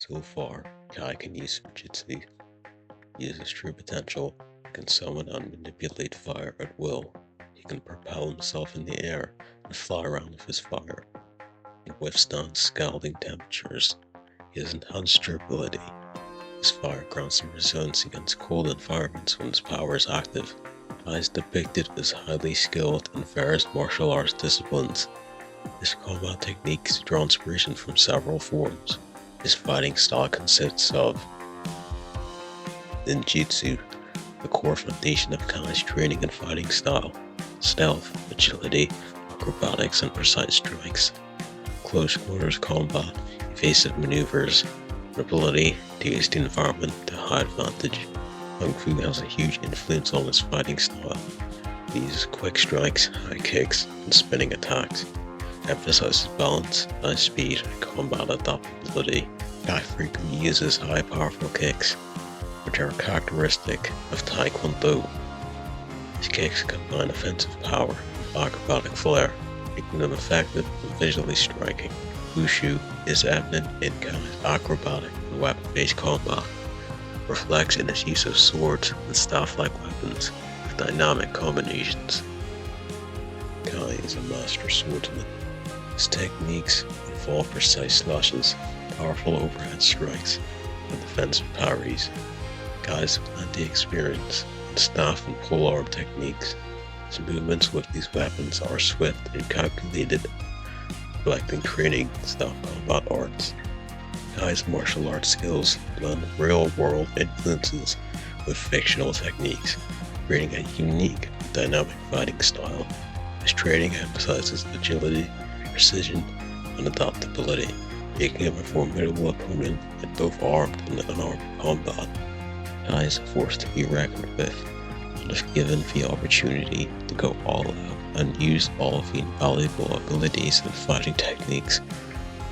So far, Kai can use Jujutsu, use his true potential, can summon and manipulate fire at will. He can propel himself in the air and fly around with his fire. He withstands scalding temperatures. He has enhanced durability. His fire grants him resilience against cold environments when his power is active. Kai is depicted as highly skilled in various martial arts disciplines. His combat techniques draw inspiration from several forms. His fighting style consists of Ninjutsu, the core foundation of Kai's training and fighting style, stealth, agility, acrobatics, and precise strikes, close quarters combat, evasive maneuvers, and ability to use the environment to high advantage. Kung Fu has a huge influence on his fighting style. He uses quick strikes, high kicks, and spinning attacks. Emphasizes balance, high speed, and combat adaptability. Kai frequently uses high powerful kicks, which are characteristic of Taekwondo. His kicks combine offensive power with acrobatic flair, making them effective and visually striking. Wushu is evident in Kai's acrobatic and weapon-based combat, reflects in his use of swords and staff-like weapons with dynamic combinations. Kai is a master swordsman. His techniques involve precise slashes, powerful overhead strikes, and defensive parries. Kai's plenty experience in staff and polearm techniques. His movements with these weapons are swift and calculated, reflecting training in staff combat arts. Kai's martial arts skills blend real-world influences with fictional techniques, creating a unique, dynamic fighting style. His training emphasizes agility, precision, and adaptability, making him a formidable opponent in both armed and unarmed combat. Kai is a force to be reckoned with, and if given the opportunity to go all out and use all of the invaluable abilities and fighting techniques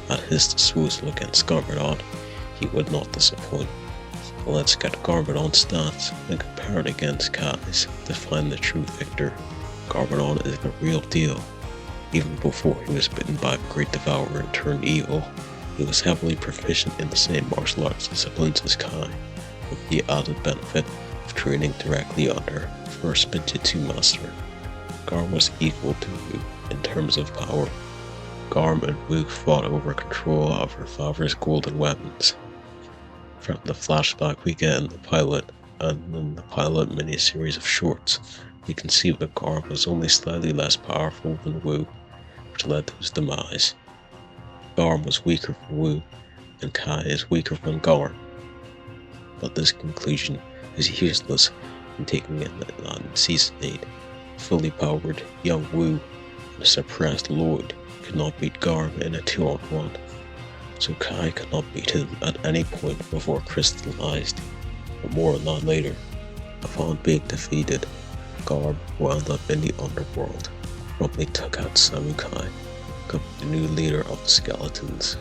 at his disposal against Garmadon, he would not disappoint. Let's get Garmadon's stats and compare it against Kai's to find the true victor. Garmadon is the real deal. Even before he was bitten by a great devourer and turned evil, he was heavily proficient in the same martial arts disciplines as Kai, with the added benefit of training directly under first Ninjutsu master. Garm was equal to Wu in terms of power. Garm and Wu fought over control of her father's golden weapons. From the flashback we get in the pilot, and in the pilot miniseries of shorts, we can see that Garm was only slightly less powerful than Wu, which led to his demise. Garm was weaker than Wu, and Kai is weaker than Garm. But this conclusion is useless in taking in that in Season 8, fully powered young Wu and a suppressed Lloyd could not beat Garm in a 2-on-1, so Kai could not beat him at any point before crystallized, but more on that later. Upon being defeated, Garm wound up in the underworld, promptly took out Samukai, becoming the new leader of the Skeletons.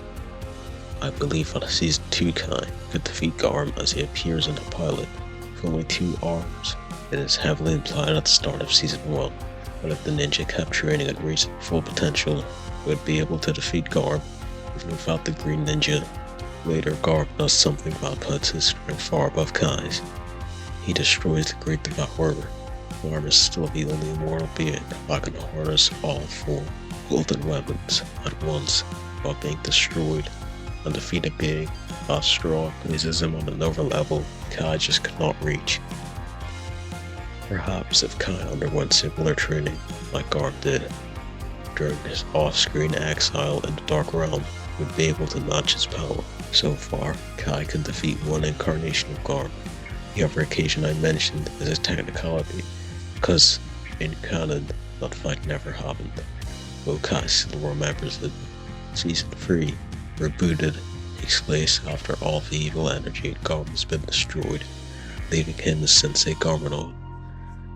I believe that a Season 2 Kai could defeat Garm as he appears in the pilot, with only 2 arms. It is heavily implied at the start of Season 1 that if the ninja kept training and reached full potential, he would be able to defeat Garm, even without the Green Ninja. Later, Garm does something that puts his strength far above Kai's. He destroys the Great Devourer. Garm is still the only mortal being that can harness all 4 golden weapons at once without being destroyed, and defeat a being that strong places him on another level Kai just could not reach. Perhaps if Kai underwent similar training like Garm did during his off-screen exile in the Dark Realm, he would be able to match his power. So far, Kai can defeat one incarnation of Garm. The other occasion I mentioned is a technicality, because in canon, that fight never happened, though Kai still remembers it. Season 3, rebooted, takes place after all the evil energy in Garm has been destroyed, leaving him as Sensei Garmadon.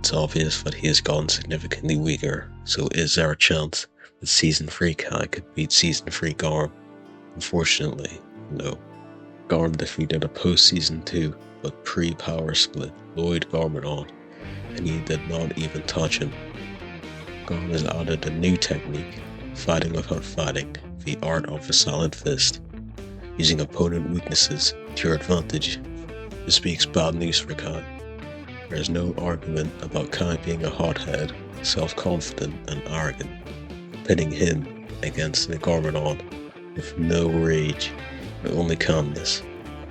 It's obvious that he has gotten significantly weaker, so is there a chance that Season 3 Kai could beat Season 3 Garm? Unfortunately, no. Garm defeated a post-Season 2, but pre-power split Lloyd Garmadon, and he did not even touch him. Garm has added a new technique, fighting without fighting, the art of the silent fist. using opponent weaknesses to your advantage. This speaks bad news for Kai. There is no argument about Kai being a hothead, self-confident and arrogant, pitting him against the Garmadon with no rage, but only calmness.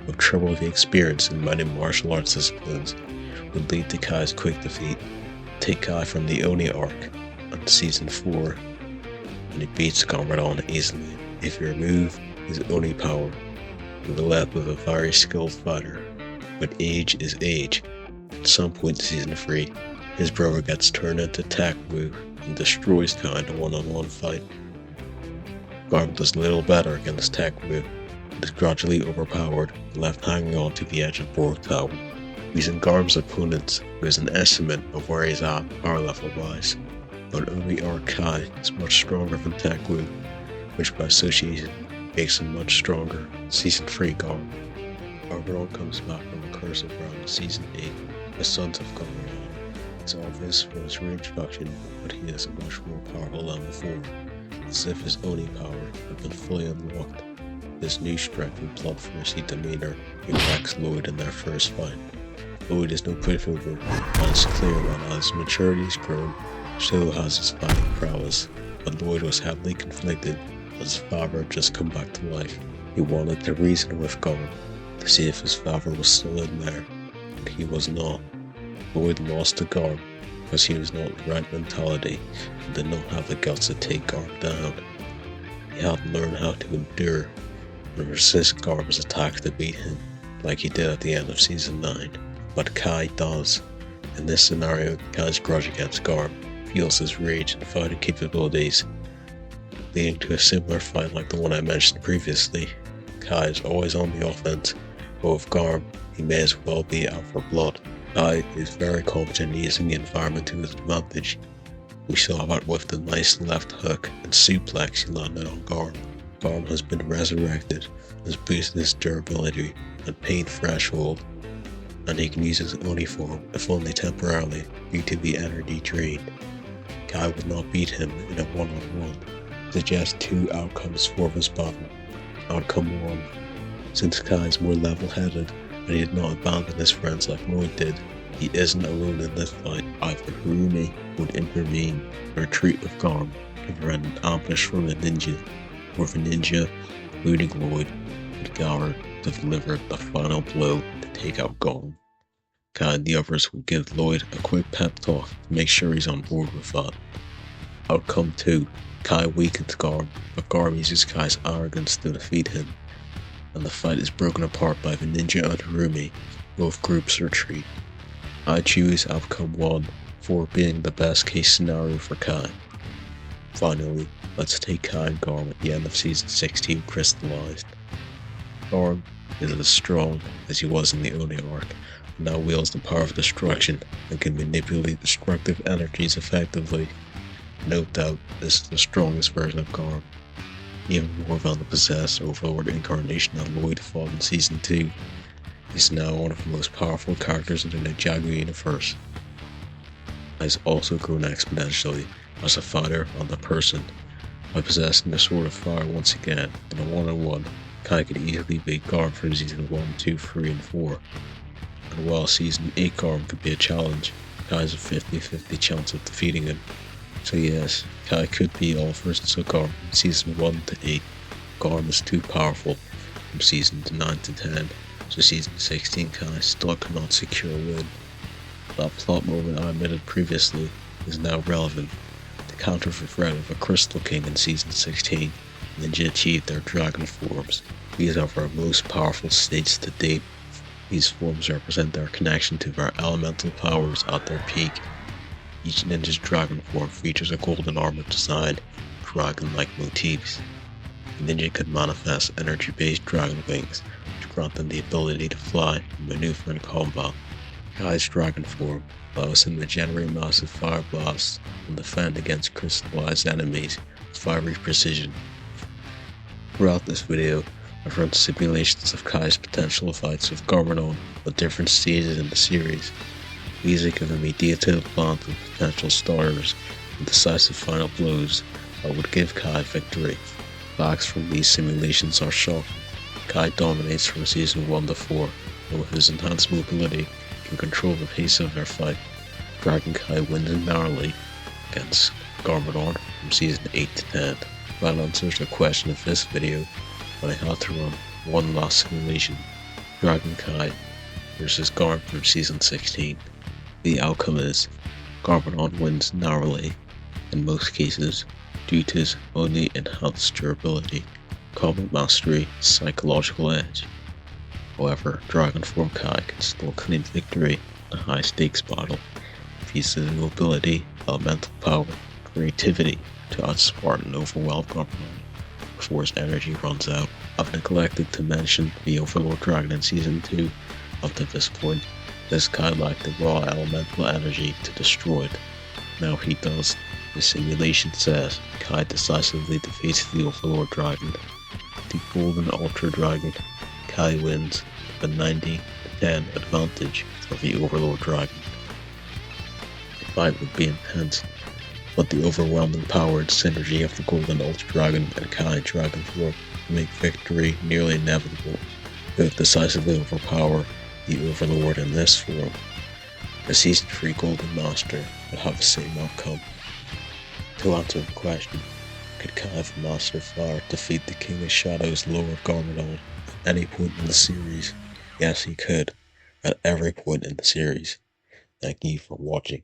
The trouble he experienced in many martial arts disciplines would lead to Kai's quick defeat. Take Kai from the Oni arc on Season 4, and he beats Garmadon easily. If you remove his Oni power, you are left with a very skilled fighter. But age is age. At some point in Season 3, his brother gets turned into Takmu and destroys Kai in a one-on-one fight. Garm does little better against Takmu, but is gradually overpowered and left hanging on to the edge of Borg Tower. Using Garm's opponents, who is an estimate of where he's at power level wise, but only our Kai is much stronger than Takmu, which by association makes him much stronger. Season 3 Garm. Garmadon comes back from a curse of realm in Season 8, the Sons of Garmadon. It's obvious from his reintroduction, but he is much more powerful than before, as if his Oni power had been fully unlocked. This new strength and bloodthirsty demeanor impacts Lloyd in their first fight. Lloyd is no pushover, and it's clear that as his maturity has grown, so has his fighting prowess. But Lloyd was heavily conflicted as his father had just come back to life. He wanted to reason with Garm to see if his father was still in there, but he was not. Lloyd lost to Garm because he was not the right mentality and did not have the guts to take Garm down. He had to learn how to endure and resist Garm's attacks to beat him, like he did at the end of Season 9. But Kai does. In this scenario, Kai's grudge against Garm fuels his rage and fighting capabilities, leading to a similar fight like the one I mentioned previously. Kai is always on the offense, but with Garm, he may as well be out for blood. Kai is very competent in using the environment to his advantage. We saw that with the nice left hook and suplex he landed on Garm. Garm has been resurrected, has boosted his durability and pain threshold, and he can use his Oni form, if only temporarily, due to the energy drain. Kai would not beat him in a one-on-one. Suggest two outcomes for this battle. Outcome 1. Since Kai is more level-headed and he did not abandon his friends like Lloyd did, he isn't alone in this fight. Either Harumi would intervene and retreat with Garm to prevent an ambush from the ninja, or the ninja, including Lloyd, would gather to deliver the final blow to take out Garm. Kai and the others would give Lloyd a quick pep talk to make sure he's on board with that. Outcome 2. Kai weakens Garm, but Garm uses Kai's arrogance to defeat him, and the fight is broken apart by the ninja and Harumi. Both groups retreat. I choose outcome 1 for being the best case scenario for Kai. Finally, let's take Kai and Garm at the end of Season 16 crystallized. Garm is as strong as he was in the Oni arc, and now wields the power of destruction and can manipulate destructive energies effectively. No doubt, this is the strongest version of Garm, even more than the possessed overlord incarnation that Lloyd fought in Season 2. He's now one of the most powerful characters in the Ninjago universe. He's also grown exponentially as a fighter and a person. By possessing the Sword of Fire once again in a one-on-one, Kai could easily beat Garm from Season 1, 2, 3, and 4. And while Season 8 Garm could be a challenge, Kai has a 50-50 chance of defeating him. So yes, Kai could be all versions of Garm from Season 1 to 8. Garm is too powerful from Season 9 to 10, so Season 16 Kai still cannot secure a win. That plot moment I admitted previously is now relevant. To counter the threat of a Crystal King in Season 16, Ninja achieved their dragon forms. These are their most powerful states to date. These forms represent their connection to their elemental powers at their peak. Each ninja's dragon form features a golden armor design, dragon-like motifs. The ninja could manifest energy-based dragon wings, which grant them the ability to fly and maneuver in combat. Kai's dragon form allows him to generate massive fire blasts and defend against crystallized enemies with fiery precision. Throughout this video, I've run simulations of Kai's potential fights with Garmadon at different stages in the series. These have given me detailed plans of potential starters and decisive final blows that would give Kai victory. Facts from these simulations are shocking. Kai dominates from Season 1 to 4, and with his enhanced mobility, can control the pace of their fight. Dragon Kai wins narrowly against Garmadon from Season 8 to 10. That answers the question of this video, but I had to run one last simulation. Dragon Kai versus Garm from Season 16. The outcome is Garmadon wins narrowly, in most cases, due to his only enhanced durability, combat mastery, psychological edge. However, Dragon Form Kai can still claim victory in a high stakes battle if he uses his mobility, elemental power, creativity to outsmart and overwhelm Garmadon before his energy runs out. I've neglected to mention the Overlord Dragon in Season 2. Up to this point, this Kai lacked the raw elemental energy to destroy it. Now he does. The simulation says Kai decisively defeats the Overlord Dragon. The Golden Ultra Dragon, Kai wins with a 90-10 advantage of the Overlord Dragon. The fight would be intense, but the overwhelming power and synergy of the Golden Ultra Dragon and Kai Dragon Form would make victory nearly inevitable. It would decisively overpower the Overlord in this form. The Season 3 Golden Master would have the same outcome. To answer the question, could Kai the Master Fire defeat the King of Shadows Lord Garmadon at any point in the series? Yes, he could, at every point in the series. Thank you for watching.